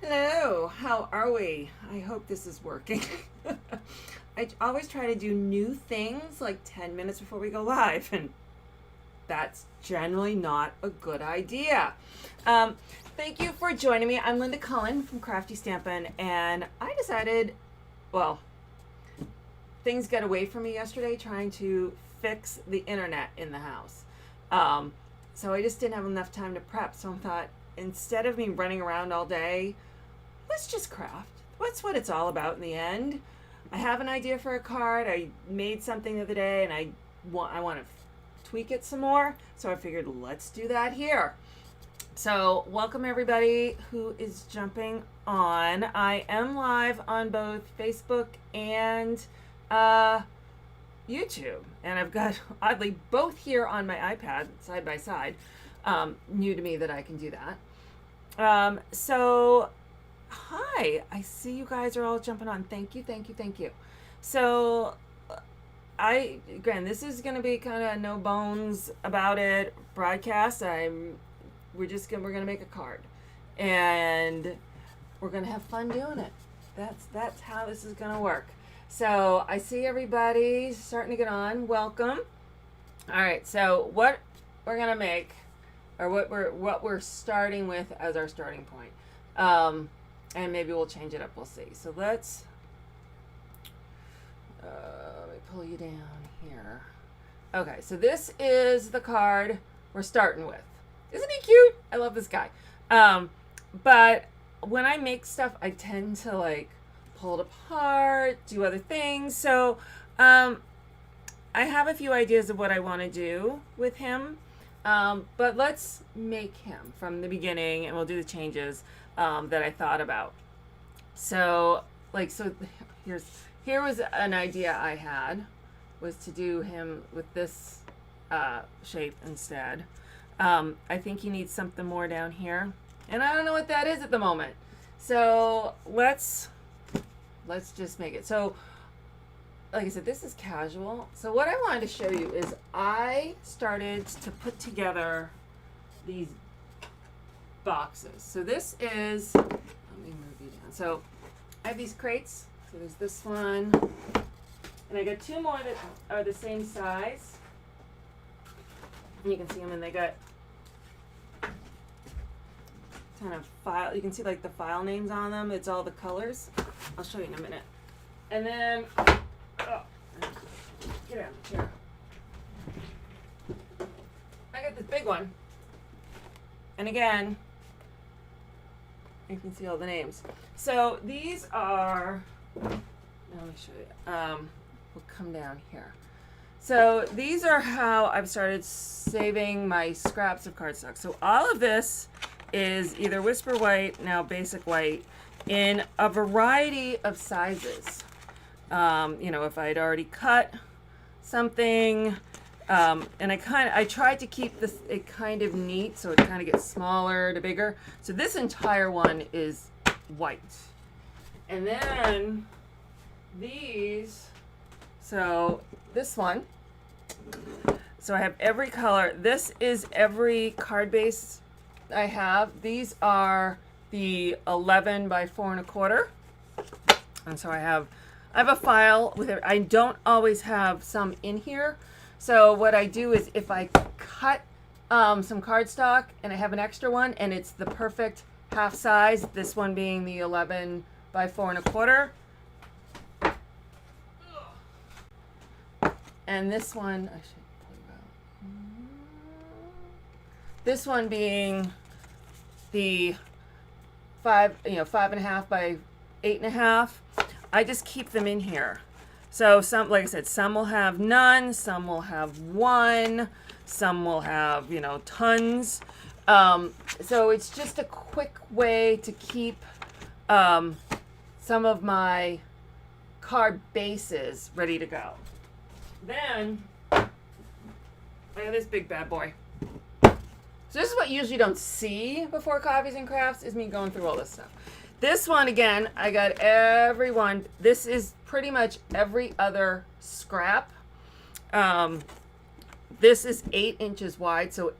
Hello, how are we? I hope this is working. I always try to do new things like 10 minutes before we go live, and that's generally not a good idea. Thank you for joining me. I'm Linda Cullen from Crafty Stampin', and I decided, well, things got away from me yesterday trying to fix the internet in the house. So I just didn't have enough time to prep, so I thought, instead of me running around all day, let's just craft. That's what it's all about in the end. I have an idea for a card. I made something the other day and I want to tweak it some more. So I figured let's do that here. So welcome everybody who is jumping on. I am live on both Facebook and YouTube. And I've got oddly both here on my iPad side by side. New to me that I can do that. So hi, I see you guys are all jumping on. Thank you. So again, this is going to be kind of no bones about it broadcast. We're going to make a card and we're going to have fun doing it. That's how this is going to work. So I see everybody starting to get on. Welcome. All right. So what we're going to make, or what we're starting with as our starting point. And maybe we'll change it up. We'll see. So let me pull you down here. Okay, so this is the card we're starting with. Isn't he cute? I love this guy. But when I make stuff, I tend to like pull it apart, do other things. So I have a few ideas of what I want to do with him. But let's make him from the beginning and we'll do the changes that I thought about. So here was an idea I had, was to do him with this shape instead. I think he needs something more down here, and I don't know what that is at the moment. So let's just make it. So like I said, this is casual. So what I wanted to show you is I started to put together these boxes. So this is, let me move you down. So I have these crates. So there's this one, and I got two more that are the same size. And you can see them, and they got kind of file. You can see like the file names on them. It's all the colors. I'll show you in a minute. And then, oh, get out of the chair. I got this big one. And again, you can see all the names. So these are, let me show you. We'll come down here. So these are how I've started saving my scraps of cardstock. So all of this is either Whisper White, now Basic White, in a variety of sizes. If I'd already cut something, and I tried to keep it kind of neat, so it kind of gets smaller to bigger. So this entire one is white. And then these, so this one, so I have every color. This is every card base I have. These are the 11 by 4 1/4. And so I have a file with it. I don't always have some in here. So what I do is if I cut some cardstock and I have an extra one and it's the perfect half size, this one being the 11 by 4 1/4. And this one, I should pull you out. This one being the 5.5 by 8.5. I just keep them in here. So some, like I said, some will have none, some will have one, some will have, tons. So it's just a quick way to keep some of my card bases ready to go. Then I have this big bad boy. So this is what you usually don't see before Coffees and Crafts, is me going through all this stuff. This one, again, I got every one. This is pretty much every other scrap. This is 8 inches wide, so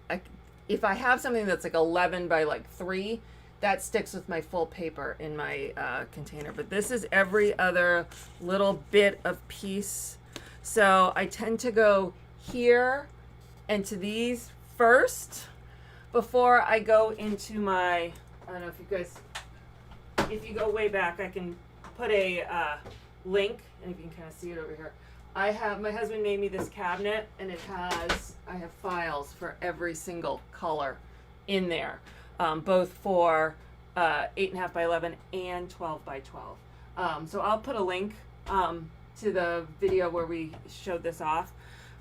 if I have something that's like 11 by like 3, that sticks with my full paper in my container. But this is every other little bit of piece. So I tend to go here and to these first before I go into my, I don't know if you guys, if you go way back, I can put a link, and if you can kind of see it over here. I have, my husband made me this cabinet, and it has, I have files for every single color in there, both for 8.5 by 11 and 12 by 12. So I'll put a link to the video where we showed this off.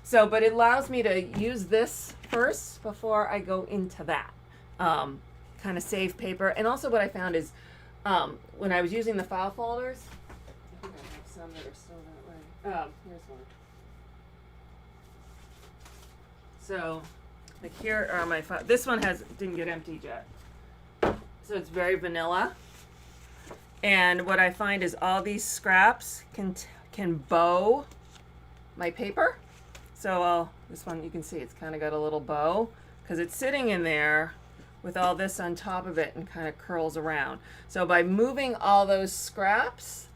So, but it allows me to use this first before I go into that. Kind of save paper. And also what I found is when I was using the file folders, I think I have some that are still that way. Here's one. So, like here are my files. This one didn't get emptied yet. So it's very vanilla. And what I find is all these scraps can bow my paper. So this one, you can see it's kind of got a little bow because it's sitting in there with all this on top of it and kind of curls around. So by moving all those scraps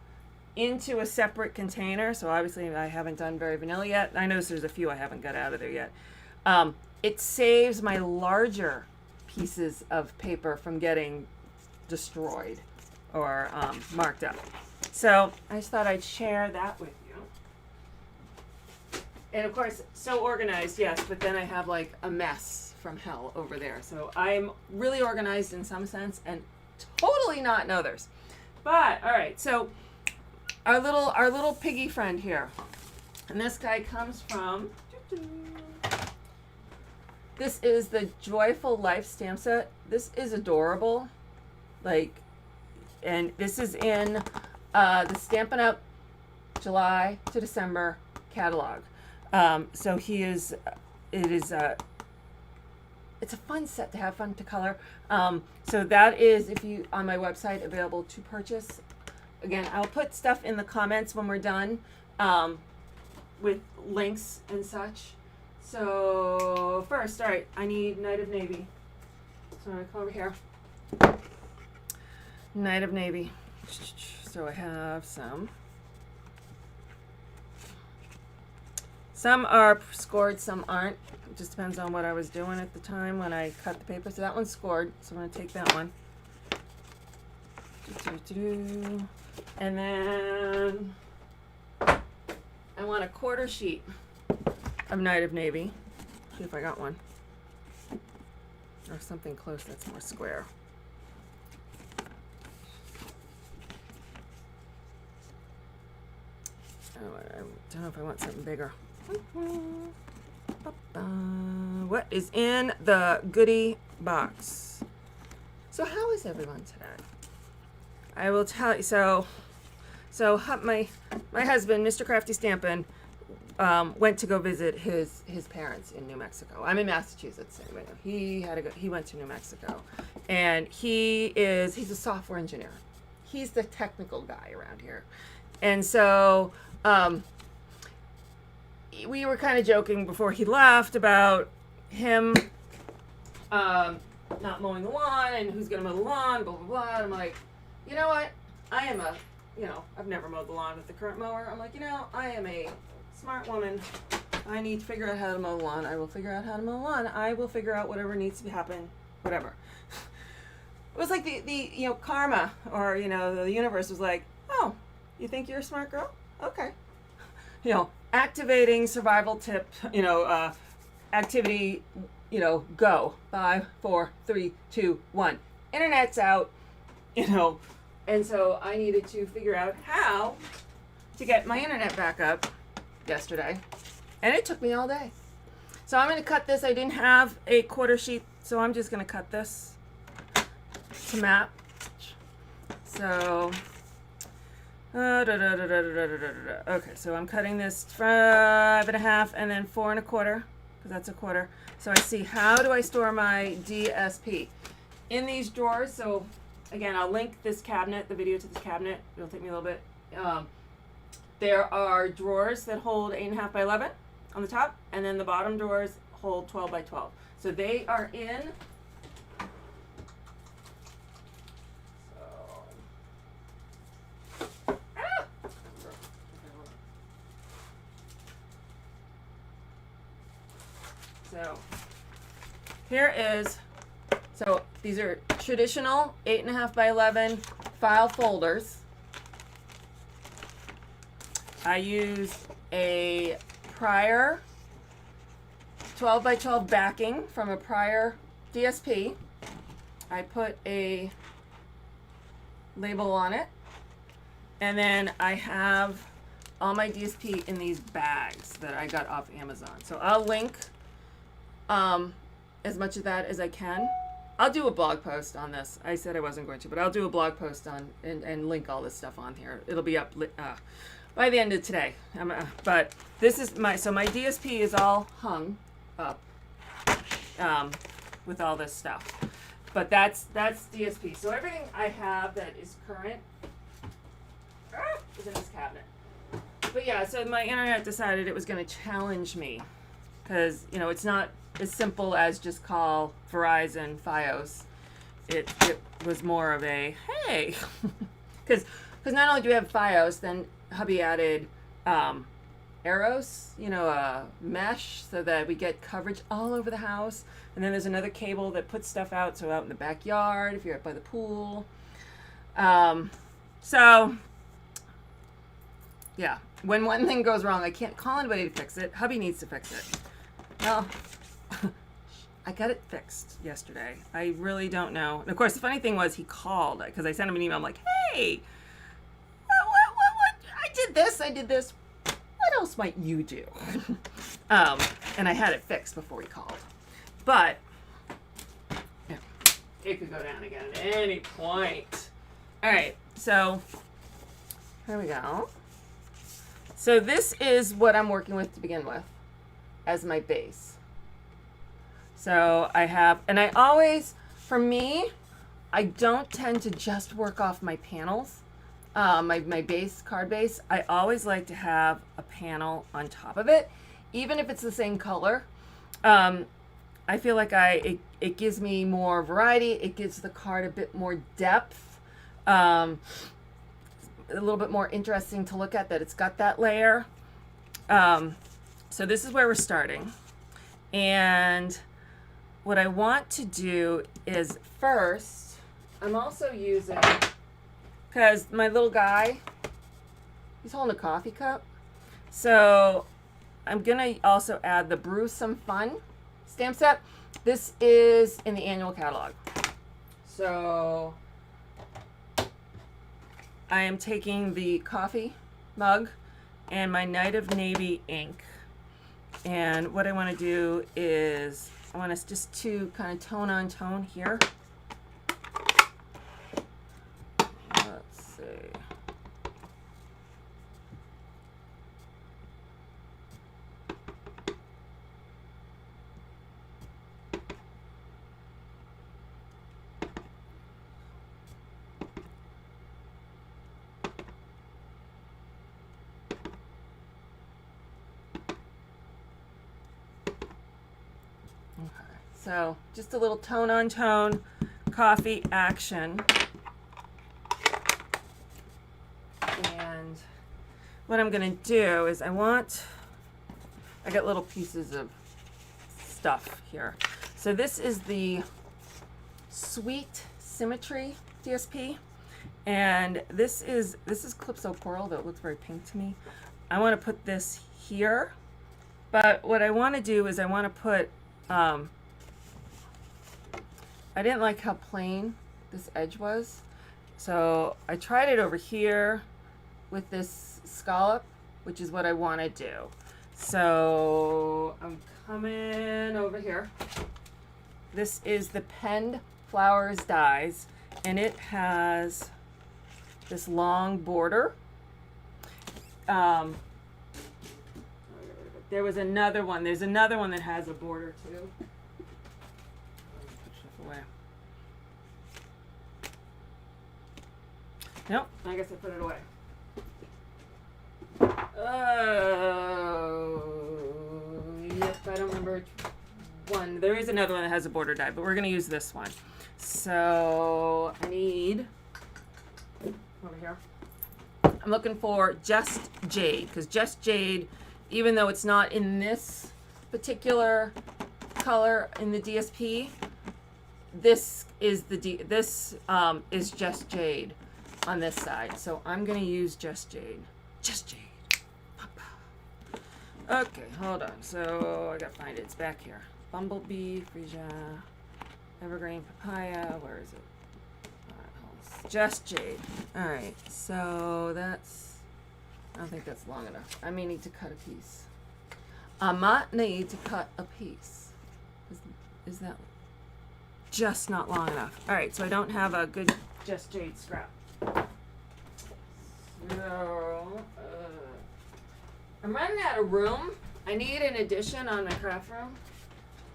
into a separate container, so obviously I haven't done very vanilla yet. I notice there's a few I haven't got out of there yet. It saves my larger pieces of paper from getting destroyed or marked up. So I just thought I'd share that with you. And of course, so organized, yes, but then I have like a mess from hell over there. So I'm really organized in some sense and totally not in others. But all right, so our little piggy friend here. And this guy comes from, this is the Joyful Life stamp set. This is adorable. Like, and this is in the Stampin' Up July to December catalog. So it's a fun set to have fun to color. So that is, if you, on my website, available to purchase. Again, I'll put stuff in the comments when we're done, with links and such. So first, all right, I need Night of Navy. So I'm gonna come over here. Night of Navy. So I have some. Some are scored, some aren't. It just depends on what I was doing at the time when I cut the paper. So that one's scored, so I'm going to take that one. And then I want a quarter sheet of Night of Navy. See if I got one. Or something close that's more square. Oh, I don't know if I want something bigger. What is in the goodie box? So how is everyone today? I will tell you. So my husband, Mr. Crafty Stampin', went to go visit his parents in New Mexico. I'm in Massachusetts anyway. He went to New Mexico, and he's a software engineer. He's the technical guy around here, and so. We were kind of joking before he left about him not mowing the lawn and who's going to mow the lawn, blah, blah, blah. And I'm like, you know what? I've never mowed the lawn with the current mower. I'm like, I am a smart woman. I need to figure out how to mow the lawn. I will figure out how to mow the lawn. I will figure out whatever needs to happen, whatever. It was like the karma or, the universe was like, oh, you think you're a smart girl? Okay. Activating survival tip, activity, go. 5, 4, 3, 2, 1. Internet's out, and so I needed to figure out how to get my internet back up yesterday, and it took me all day. So I'm going to cut this. I didn't have a quarter sheet, so I'm just going to cut this to map. So... Okay, so I'm cutting this 5.5 and then 4 1/4 because that's a quarter. So I see, how do I store my DSP? In these drawers. So again, I'll link this cabinet, the video to this cabinet. It'll take me a little bit. There are drawers that hold 8.5 by 11 on the top, and then the bottom drawers hold 12 by 12. So they are in So here is, so these are traditional 8.5 by 11 file folders. I use a prior 12 by 12 backing from a prior DSP. I put a label on it, and then I have all my DSP in these bags that I got off Amazon. So I'll link as much of that as I can. I'll do a blog post on this. I said I wasn't going to, but I'll do a blog post on and link all this stuff on here. It'll be up by the end of today. But this is my DSP is all hung up with all this stuff. But that's DSP. So everything I have that is current is in this cabinet. But yeah, so my internet decided it was going to challenge me because, you know, it's not as simple as just call Verizon Fios. It was more of a, hey, because not only do we have Fios, then hubby added Arrows, you know, mesh, so that we get coverage all over the house. And then there's another cable that puts stuff out, so out in the backyard if you're up by the pool. So yeah, when one thing goes wrong, I can't call anybody to fix it. Hubby needs to fix it. Well, I got it fixed yesterday. I really don't know. And of course, the funny thing was he called because I sent him an email. I'm like, hey, what? I did this. What else might you do? And I had it fixed before he called. But yeah, it could go down again at any point. All right, so here we go. So this is what I'm working with to begin with as my base. So I have, and I always, for me, I don't tend to just work off my panels, my base, card base. I always like to have a panel on top of it, even if it's the same color. I feel like it gives me more variety. It gives the card a bit more depth, a little bit more interesting to look at that it's got that layer. So this is where we're starting. And what I want to do is first, I'm also using, because my little guy, he's holding a coffee cup. So I'm going to also add the Brew Some Fun stamp set. This is in the annual catalog. So I am taking the coffee mug and my Night of Navy ink. And what I want to do is I want us just to kind of tone on tone here. Let's see. So just a little tone on tone coffee action. And what I'm going to do is I got little pieces of stuff here. So this is the Sweet Symmetry DSP. And this is Calypso Coral that looks very pink to me. I want to put this here. But what I want to do is I want to put I didn't like how plain this edge was, so I tried it over here with this scallop, which is what I want to do. So I'm coming over here. This is the Penned Flowers dies, and it has this long border. There was another one. There's another one that has a border too. Away. Nope, I guess I put it away. Oh, yep, I don't remember which one. There is another one that has a border die, but we're going to use this one. So I need, over here, I'm looking for Just Jade, because Just Jade, even though it's not in this particular color in the DSP. This is is just jade on this side. So I'm gonna use just jade. Just jade. Okay, hold on. So I gotta find it. It's back here. Bumblebee, Freesia, Evergreen, Papaya. Where is it? Just jade. Alright, so that's, I don't think that's long enough. I may need to cut a piece. I might need to cut a piece. Is that just not long enough? Alright, so I don't have a good just jade scrap. So, I'm running out of room. I need an addition on my craft room.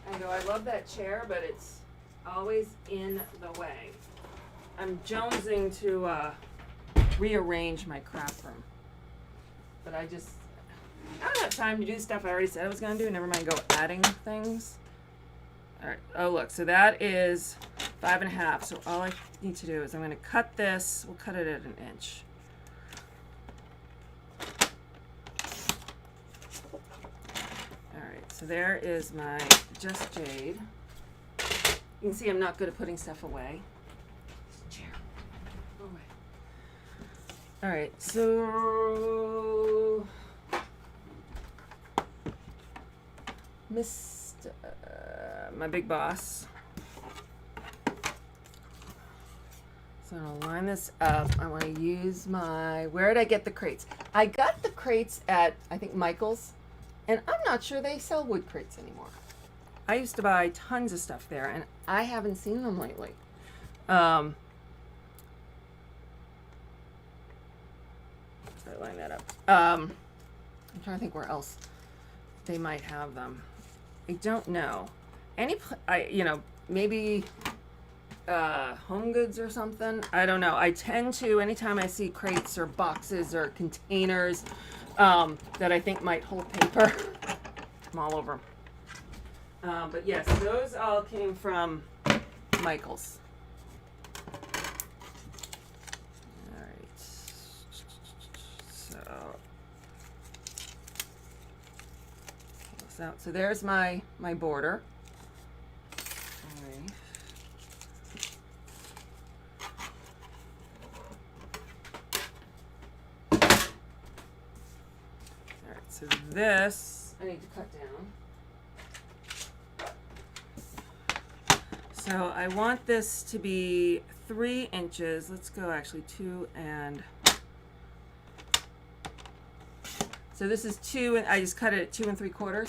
I love that chair, but it's always in the way. I'm jonesing to rearrange my craft room. But I don't have time to do stuff I already said I was going to do. Never mind go adding things. Alright, oh look, so that is 5.5. So all I need to do is I'm going to cut this. We'll cut it at 1 inch. Alright, so there is my Just Jade. You can see I'm not good at putting stuff away. All right, so my big boss. So I'll line this up. I want to use where did I get the crates? I got the crates at, I think, Michael's, and I'm not sure they sell wood crates anymore. I used to buy tons of stuff there, and I haven't seen them lately. Line that up. I'm trying to think where else they might have them. I don't know. Maybe Home Goods or something. I don't know. I tend to, anytime I see crates or boxes or containers that I think might hold paper, I'm all over. But yes, those all came from Michael's. So there's my border. All right. All right, so this I need to cut down. So I want this to be 3 inches. Let's go actually 2 and. So this is 2, and I just cut it at 2 3/4.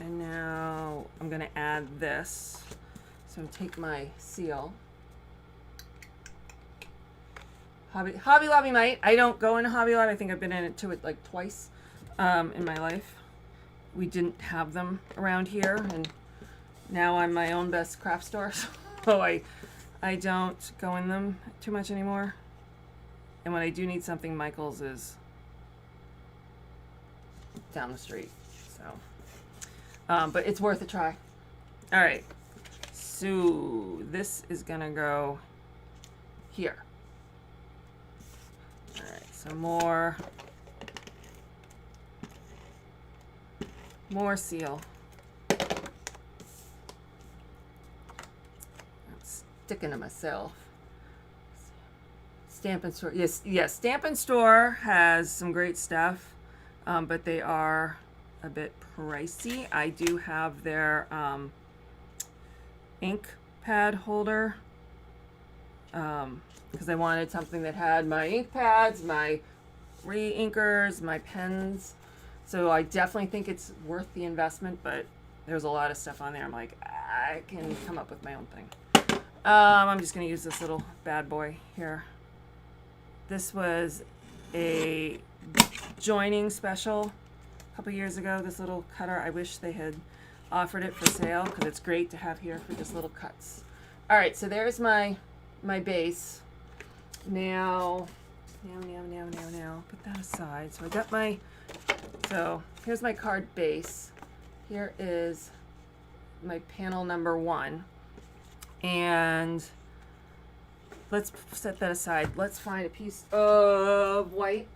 And now I'm going to add this. So take my seal. Hobby Lobby might. I don't go into Hobby Lobby. I think I've been into it like twice in my life. We didn't have them around here, and now I'm my own best craft store. So I don't go in them too much anymore. And when I do need something, Michael's is down the street. So, but it's worth a try. All right. So this is gonna go here. All right. So more seal. I'm sticking to myself. Stampin' Store, yes, Stampin' Store has some great stuff, but they are a bit pricey. I do have their ink pad holder, because I wanted something that had my ink pads, my re-inkers, my pens. So I definitely think it's worth the investment, but there's a lot of stuff on there. I'm like, I can come up with my own thing. I'm just gonna use this little bad boy here. This was a joining special a couple years ago, this little cutter. I wish they had offered it for sale because it's great to have here for just little cuts. All right, so there's my base. Now, put that aside. So I got so here's my card base. Here is my panel number 1. And let's set that aside. Let's find a piece of white,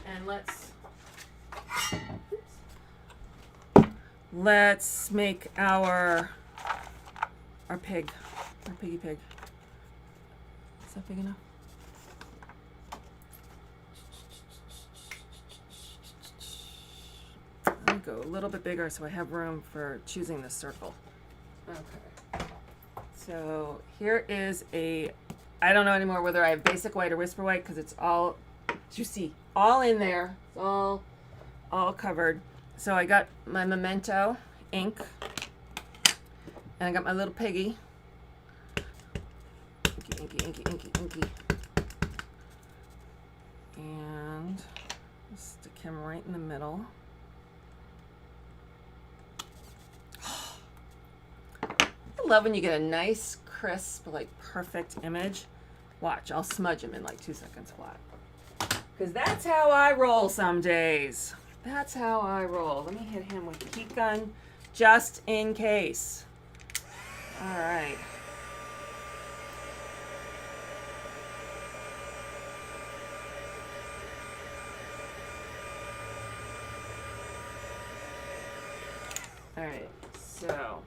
and let's let's make our piggy pig. Is that big enough? Let me go a little bit bigger so I have room for choosing the circle. Okay. So here is I don't know anymore whether I have basic white or whisper white because it's all, as you see, all in there. It's all covered. So I got my Memento ink and I got my little piggy. Inky. And stick him right in the middle. I love when you get a nice, crisp, like perfect image. Watch, I'll smudge him in like 2 seconds flat. Because that's how I roll some days. That's how I roll. Let me hit him with the heat gun just in case. All right. All right, so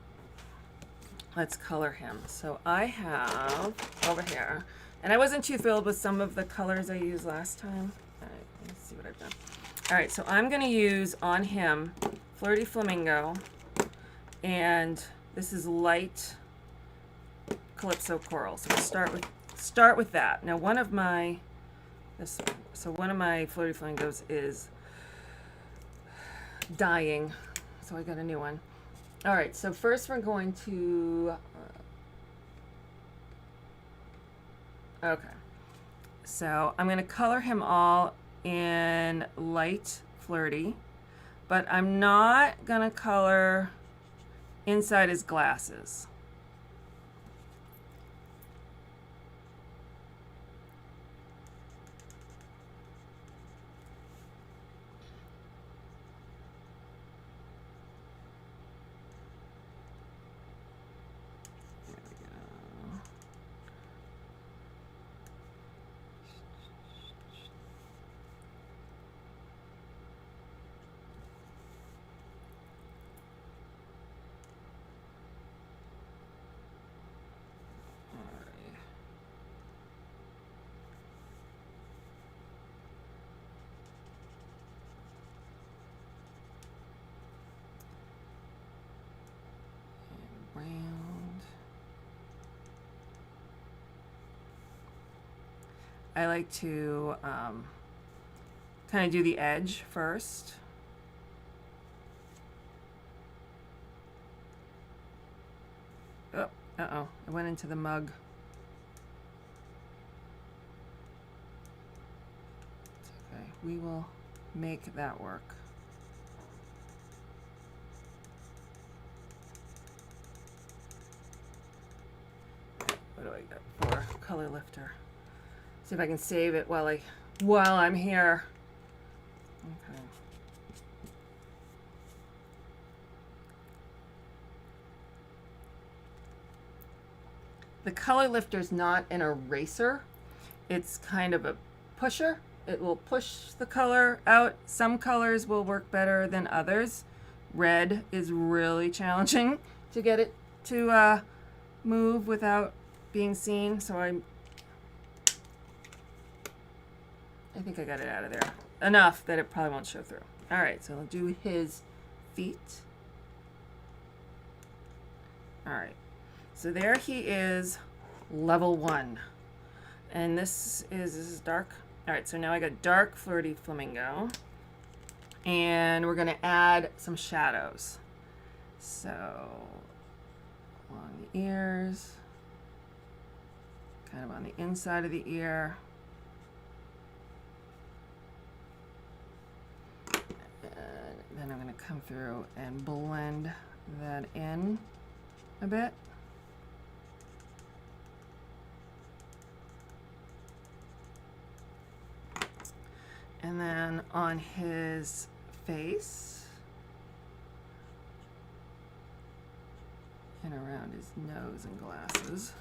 let's color him. So I have over here, and I wasn't too thrilled with some of the colors I used last time. All right, let's see what I've done. All right, so I'm gonna use on him Flirty Flamingo, and this is light Calypso Coral. So we'll start with that. Now one of my Flirty Flamingos is dying. So I got a new one. All right, so first we're going to, okay. So I'm gonna color him all in light Flirty, but I'm not gonna color inside his glasses. I like to kind of do the edge first. Oh, uh-oh, I went into the mug. It's okay, we will make that work. What do I got for color lifter? See if I can save it while I'm here. Okay. The color lifter is not an eraser. It's kind of a pusher. It will push the color out. Some colors will work better than others. Red is really challenging to get it to move without being seen. So I think I got it out of there. Enough that it probably won't show through. All right, so I'll do his feet. All right, so there he is, level 1. And this is dark. All right, so now I got dark Flirty Flamingo. And we're gonna add some shadows. So, along the ears, kind of on the inside of the ear. Then I'm going to come through and blend that in a bit. And then on his face and around his nose and glasses.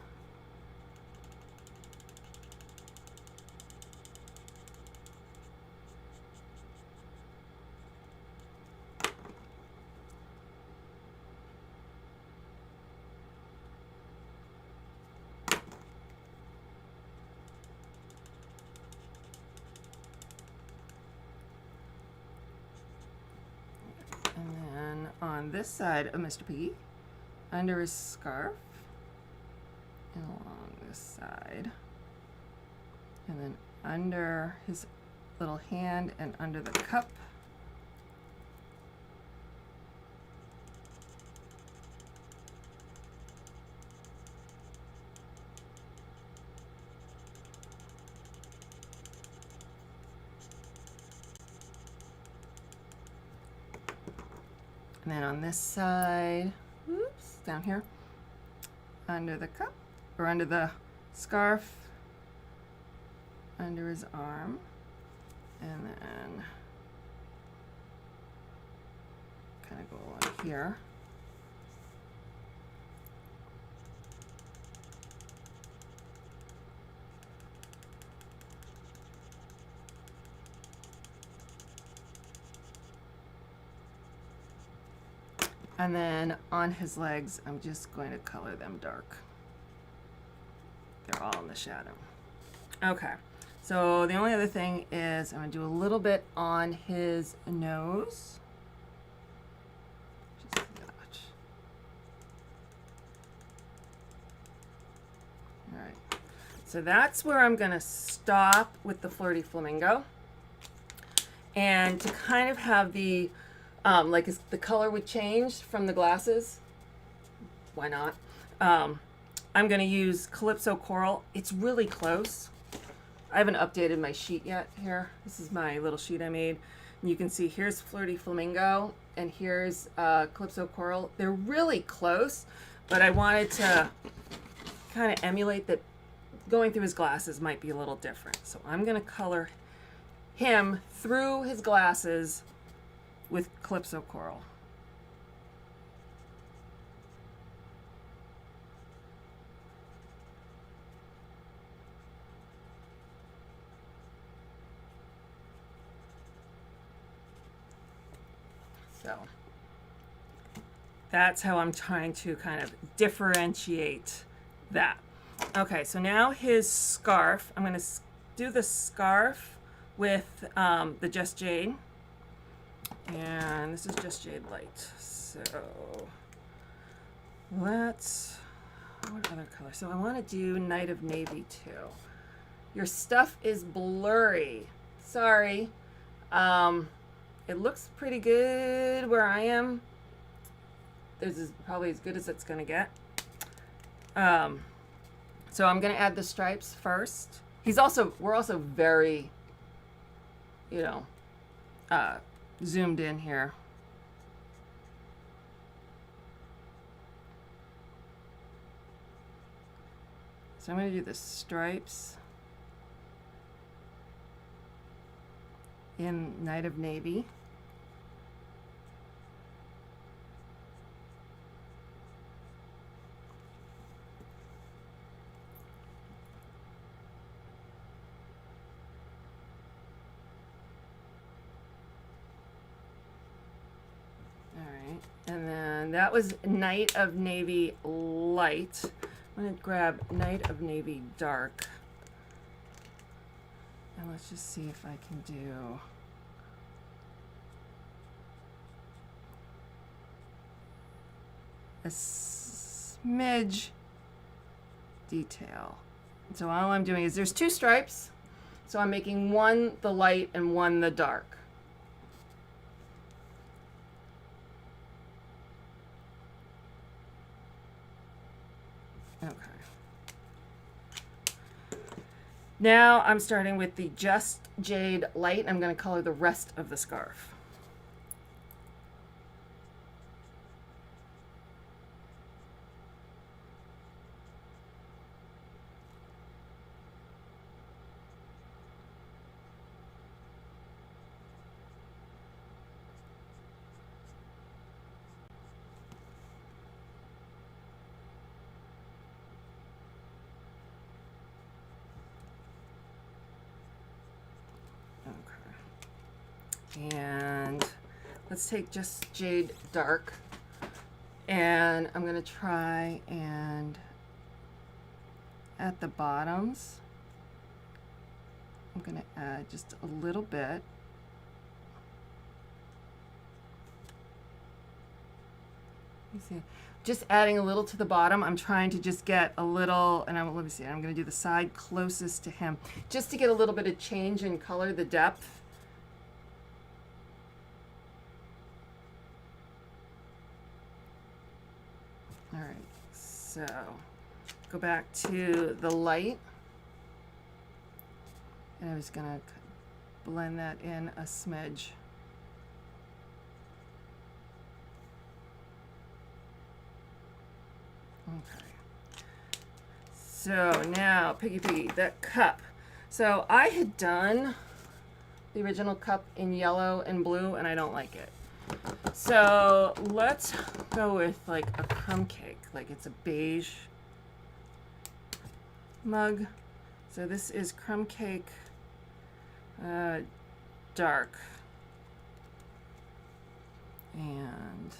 on this side of Mr. Piggy, under his scarf, and along this side, and then under his little hand and under the cup. And then on this side, oops, down here, under the cup, or under the scarf, under his arm, and then kind of go along here. And then on his legs, I'm just going to color them dark. They're all in the shadow. Okay, so the only other thing is I'm going to do a little bit on his nose. Just a notch. All right, so that's where I'm going to stop with the Flirty Flamingo. And to kind of have the like the color would change from the glasses. Why not? I'm going to use Calypso Coral. It's really close. I haven't updated my sheet yet here. This is my little sheet I made. And you can see here's Flirty Flamingo and here's Calypso Coral. They're really close, but I wanted to kind of emulate that going through his glasses might be a little different. So I'm going to color him through his glasses with Calypso Coral. So that's how I'm trying to kind of differentiate that. Okay, so now his scarf, I'm going to do the scarf with the Just Jade. And this is Just Jade Light. So let's, what other color? So I want to do Night of Navy too. Your stuff is blurry. Sorry. It looks pretty good where I am. This is probably as good as it's going to get. So I'm going to add the stripes first. We're also very, you know, zoomed in here. So I'm going to do the stripes in Night of Navy. And then that was Night of Navy Light. I'm going to grab Night of Navy Dark. And let's just see if I can do a smidge detail. So all I'm doing is there's two stripes. So I'm making one the light and one the dark. Okay. Now I'm starting with the Just Jade Light. I'm going to color the rest of the scarf. And let's take Just Jade Dark, and I'm going to try and at the bottoms I'm going to add just a little bit. You see, just adding a little to the bottom. I'm trying to just get a little, and let me see, I'm going to do the side closest to him, just to get a little bit of change in color, the depth. All right, so go back to the light, and I'm just going to blend that in a smidge. Okay. So now, Piggy, that cup. So I had done the original cup in yellow and blue, and I don't like it. So let's go with like a crumb cake, like it's a beige mug. So this is crumb cake dark. And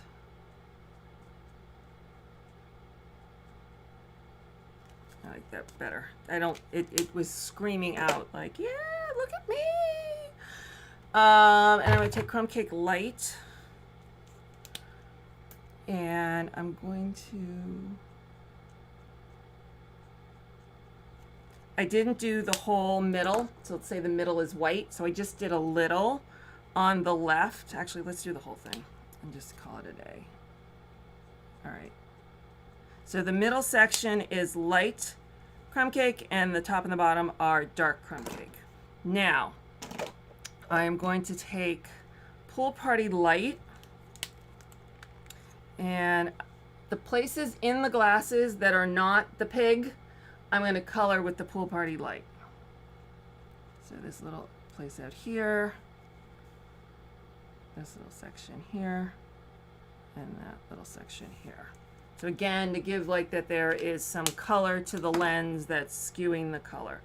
I like that better. It was screaming out like, yeah, look at me. And I'm going to take crumb cake light. And I'm going to, I didn't do the whole middle. So let's say the middle is white. So I just did a little on the left. Actually, let's do the whole thing and just call it a day. All right. So the middle section is light crumb cake and the top and the bottom are dark crumb cake. Now, I am going to take Pool Party Light, and the places in the glasses that are not the pig, I'm going to color with the Pool Party Light. So this little place out here, this little section here, and that little section here. So again, to give like that there is some color to the lens that's skewing the color.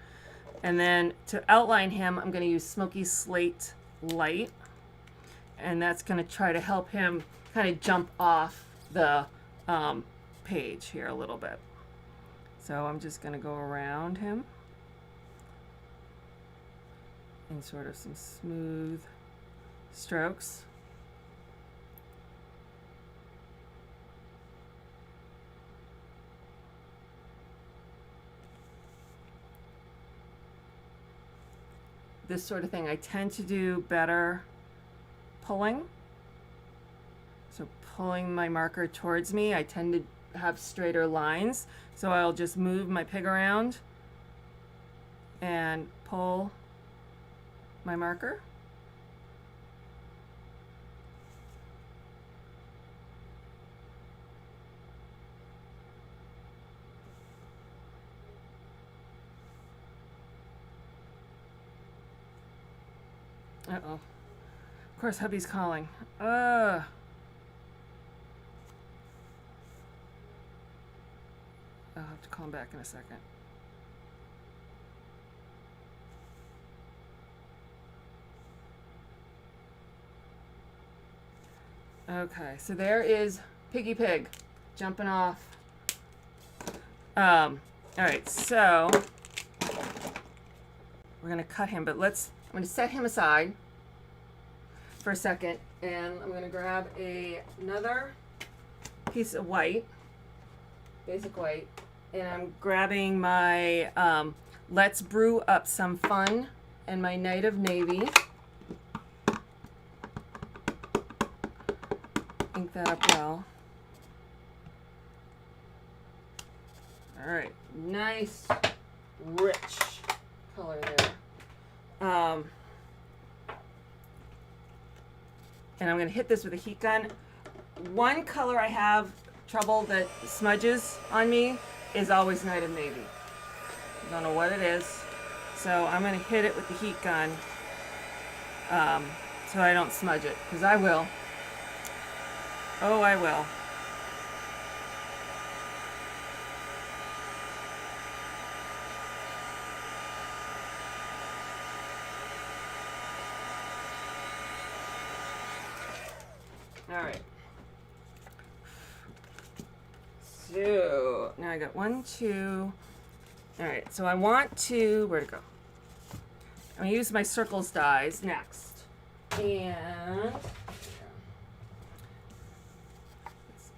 And then to outline him, I'm going to use Smoky Slate Light. And that's going to try to help him kind of jump off the page here a little bit. So I'm just going to go around him in sort of some smooth strokes. This sort of thing I tend to do better pulling. So pulling my marker towards me, I tend to have straighter lines. So I'll just move my pig around and pull my marker. Uh-oh. Of course, hubby's calling. I'll have to call him back in a second. Okay, so there is Piggy Pig jumping off. All right, so we're gonna cut him, but I'm gonna set him aside for a second, and I'm gonna grab another piece of white, basic white, and I'm grabbing my Let's Brew Up Some Fun and my Night of Navy. Ink that up well. All right, nice, rich color there. And I'm going to hit this with a heat gun. One color I have trouble that smudges on me is always Night of Navy. I don't know what it is. So I'm going to hit it with the heat gun so I don't smudge it, because I will. Oh, I will. All right. So now I got 1, 2. All right. So I want to, where'd it go? I'm gonna use my circles dies next. And let's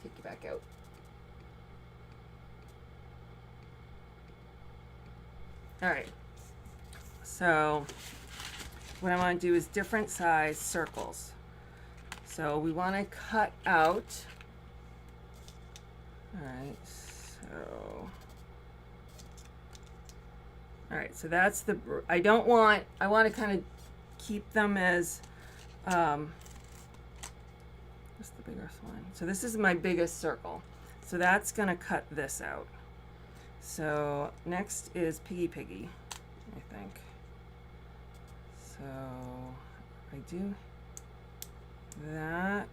take you back All right. So what I want to do is different size circles. So we want to cut out. All right. All right, so that's the, I want to kind of keep them as, what's the biggest one? So this is my biggest circle. So that's going to cut this out. So next is Piggy Piggy, I think. So I do that.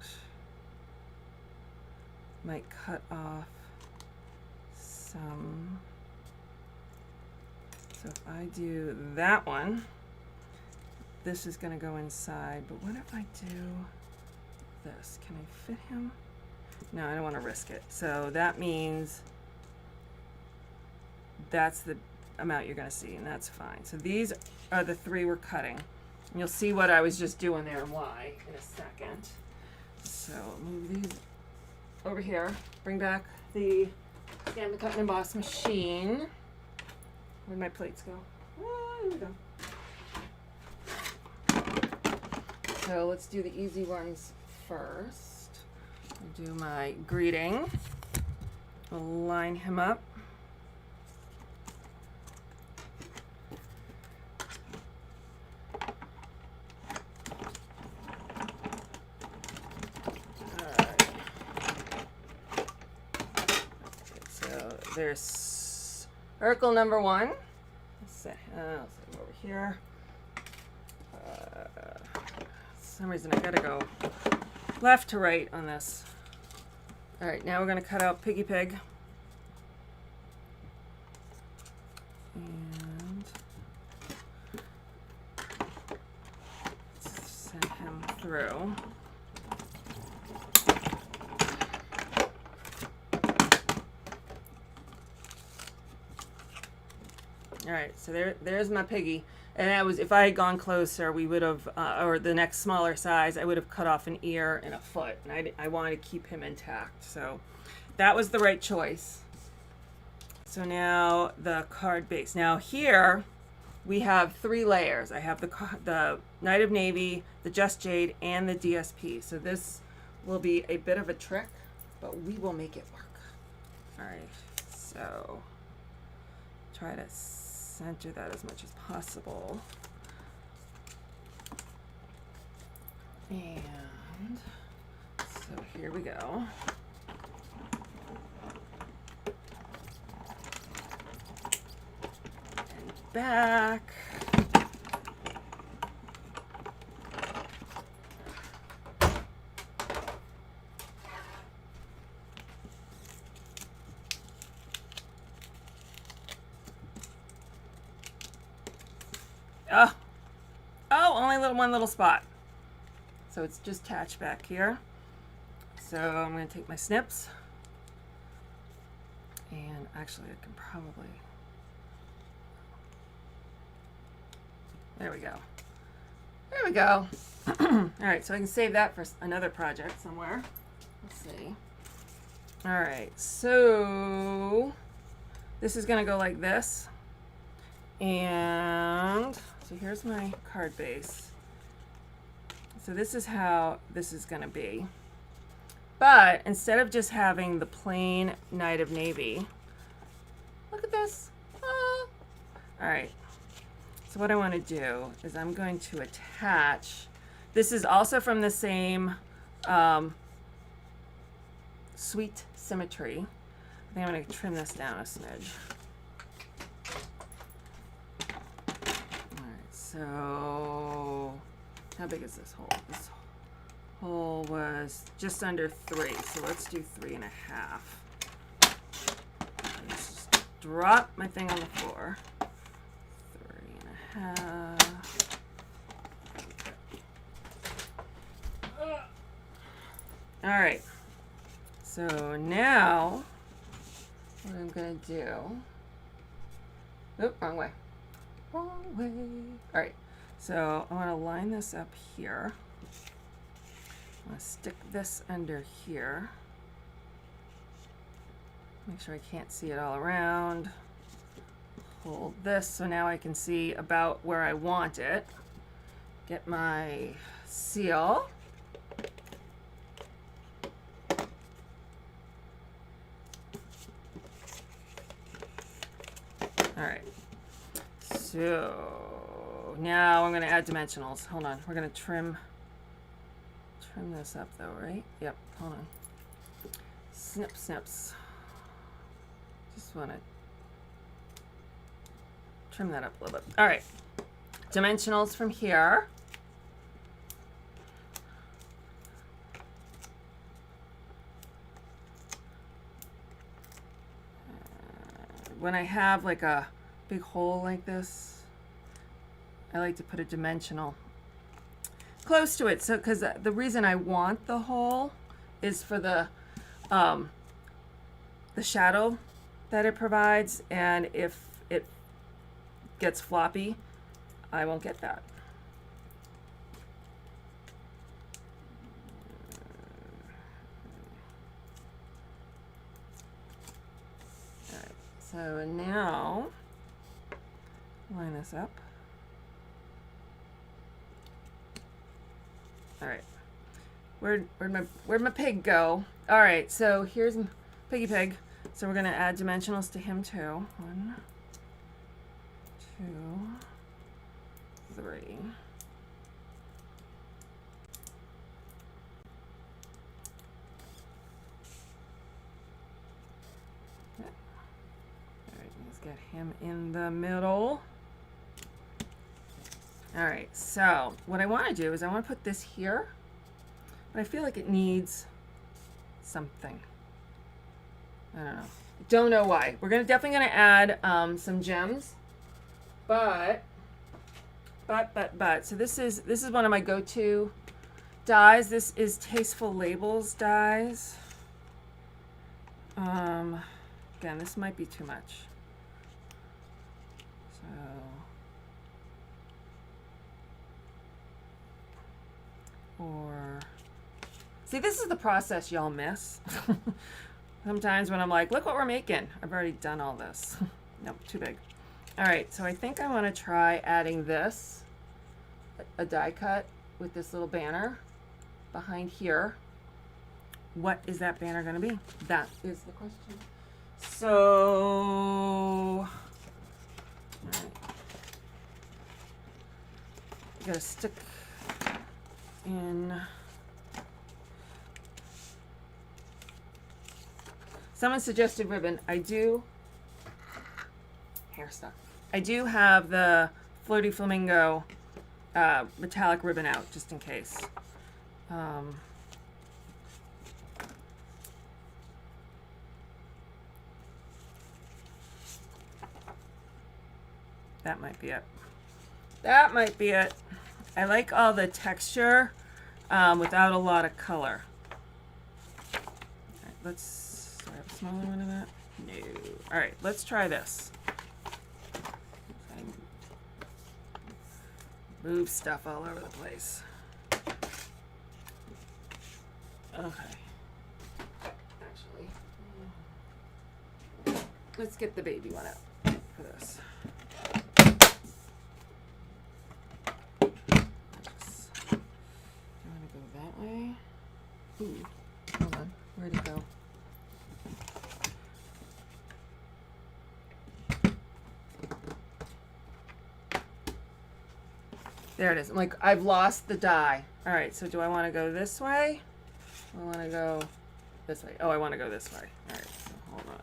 Might cut off some. So if I do that one, this is going to go inside, but what if I do this? Can I fit him? No, I don't want to risk it. So that means that's the amount you're going to see, and that's fine. So these are the three we're cutting. And you'll see what I was just doing there and why in a second. So move these over here. Bring back the Stampin' Cut and Emboss machine. Where'd my plates go? Oh, here we go. So let's do the easy ones first. I'll do my greeting. We'll line him up. Alright. So there's circle number one. Let's set him over here. For some reason I gotta go left to right on this. All right, now we're gonna cut out Piggy Pig. And send him through. All right, so there's my piggy. And that was, if I had gone closer, we would have, or the next smaller size, I would have cut off an ear and a foot. And I wanted to keep him intact. So that was the right choice. So now the card base. Now here we have 3 layers. I have the Knight of Navy, the Just Jade, and the DSP. So this will be a bit of a trick, but we will make it work. All right, so try to center that as much as possible. And so here we go. And back. Only one little spot. So it's just attached back here. So I'm going to take my snips. And actually I can probably... There we go. There we go. Alright, so I can save that for another project somewhere. Let's see. Alright, so this is going to go like this. And so here's my card base. So this is how this is going to be. But instead of just having the plain Knight of Navy, look at this. Ah. All right. So what I want to do is I'm going to attach. This is also from the same Sweet Symmetry. I think I'm going to trim this down a smidge. So, how big is this hole? This hole was just under 3, so let's do 3.5. Let's just drop my thing on the floor. 3.5. All right. So now, what I'm gonna do? Oop, wrong way. Wrong way. All right, so I want to line this up here. I'm going to stick this under here. Make sure I can't see it all around. pull this so now I can see about where I want it. Get my seal. All right, so now I'm going to add dimensionals. Hold on, we're going to trim this up though, right? Yep, hold on. Snip, snips. Just want to trim that up a little bit. All right, dimensionals from here. When I have like a big hole like this, I like to put a dimensional close to it. So, because the reason I want the hole is for the shadow that it provides, and if it gets floppy, I won't get that. So now, line this up. All right, where'd my pig go? All right, so here's Piggy Pig. So we're gonna add dimensionals to him too. 1, 2, 3. Get him in the middle. All right, so what I want to do is I want to put this here, but I feel like it needs something. I don't know why. We're definitely gonna add some gems, but so this is one of my go-to dies. This is Tasteful Labels dies. Again, this might be too much. Or see, this is the process y'all miss. Sometimes when I'm like, look what we're making. I've already done all this. Nope, too big. All right, so I think I want to try adding this, a die cut with this little banner behind here. What is that banner going to be? That is the question. So, all right. You gotta stick in. Someone suggested ribbon. I do. Hair stuck. I do have the Floaty Flamingo metallic ribbon out just in case. That might be it. That might be it. I like all the texture without a lot of color. All right, let's. Do I have a smaller one of that? No. All right, let's try this. Move stuff all over the place. Okay. Actually, let's get the baby one out for this. Way. Ooh, hold on. Where'd it go? There it is. I'm like, I've lost the die. All right, so do I want to go this way? I want to go this way. Oh, I want to go this way. All right, so hold on.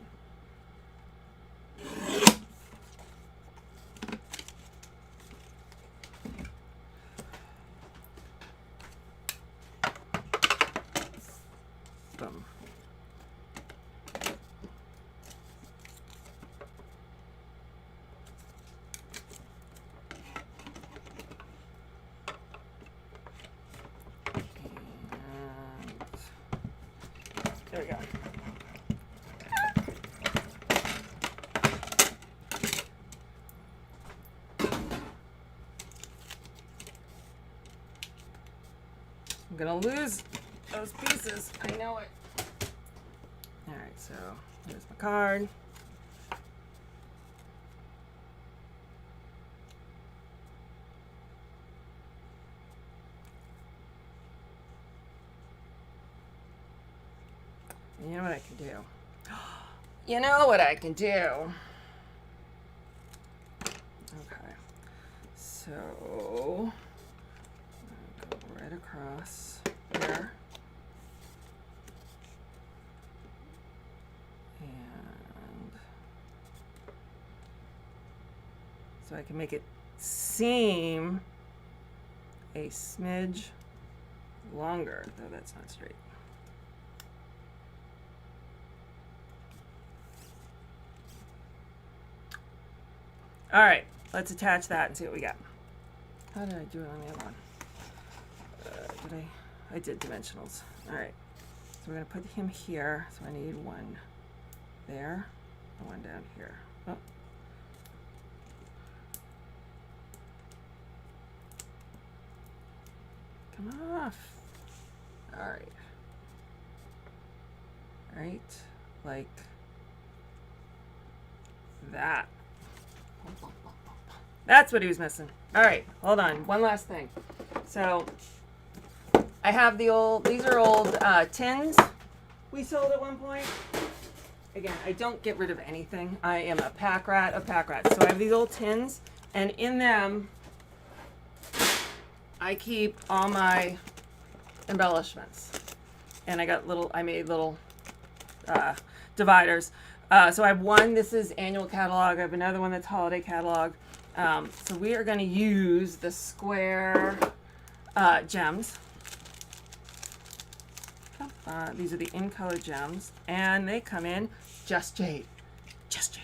Boom. There we go. I'm gonna lose those pieces. I know it. All right, so there's my card. You know what I can do? You know what I can do? Okay. So, go right across here. And so I can make it seem a smidge longer, though that's not straight. All right, let's attach that and see what we got. How did I do it on the other one? I did dimensionals. All right, so we're gonna put him here. So I need one there and one down here. Oh. Come off. All right. Right, like that. That's what he was missing. All right, hold on. One last thing. So I have these are old tins we sold at one point. Again, I don't get rid of anything. I am a pack rat of pack rats. So I have these old tins, and in them I keep all my embellishments. And I made little dividers. So I have one, this is annual catalog. I have another one that's holiday catalog. So we are going to use the square gems. These are the in color gems, and they come in just jade. Just jade.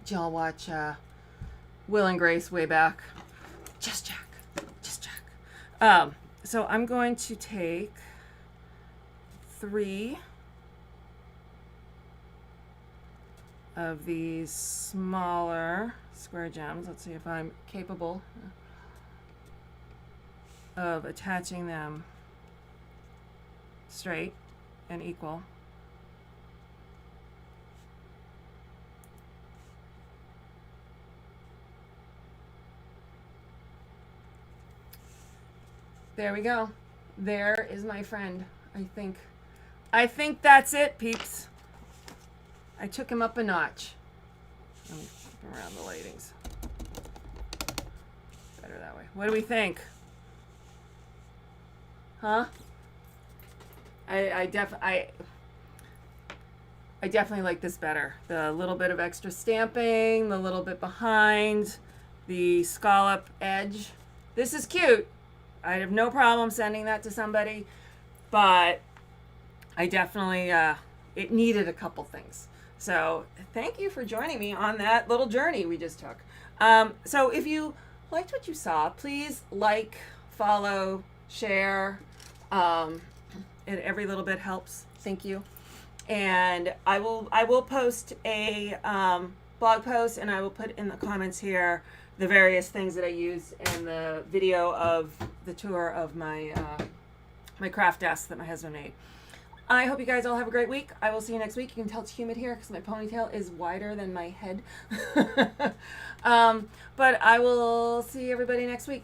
Did y'all watch Will and Grace way back? Just Jack. Just Jack. So I'm going to take 3 of these smaller square gems. Let's see if I'm capable of attaching them straight and equal. There we go. There is my friend. I think that's it, peeps. I took him up a notch. Let me flip around the lightings. Better that way. What do we think? Huh? I definitely like this better. The little bit of extra stamping, the little bit behind, the scallop edge. This is cute. I have no problem sending that to somebody, but I definitely, it needed a couple things. So thank you for joining me on that little journey we just took. So if you liked what you saw, please like, follow, share. Every little bit helps. Thank you. And I will post a blog post, and I will put in the comments here the various things that I use in the video of the tour of my my craft desk that my husband made. I hope you guys all have a great week. I will see you next week. You can tell it's humid here because my ponytail is wider than my head. But I will see everybody next week.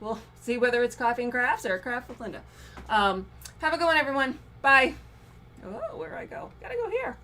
We'll see whether it's Coffee and Crafts or Craft with Linda. Have a good one, everyone. Bye. Oh, where do I go? Gotta go here.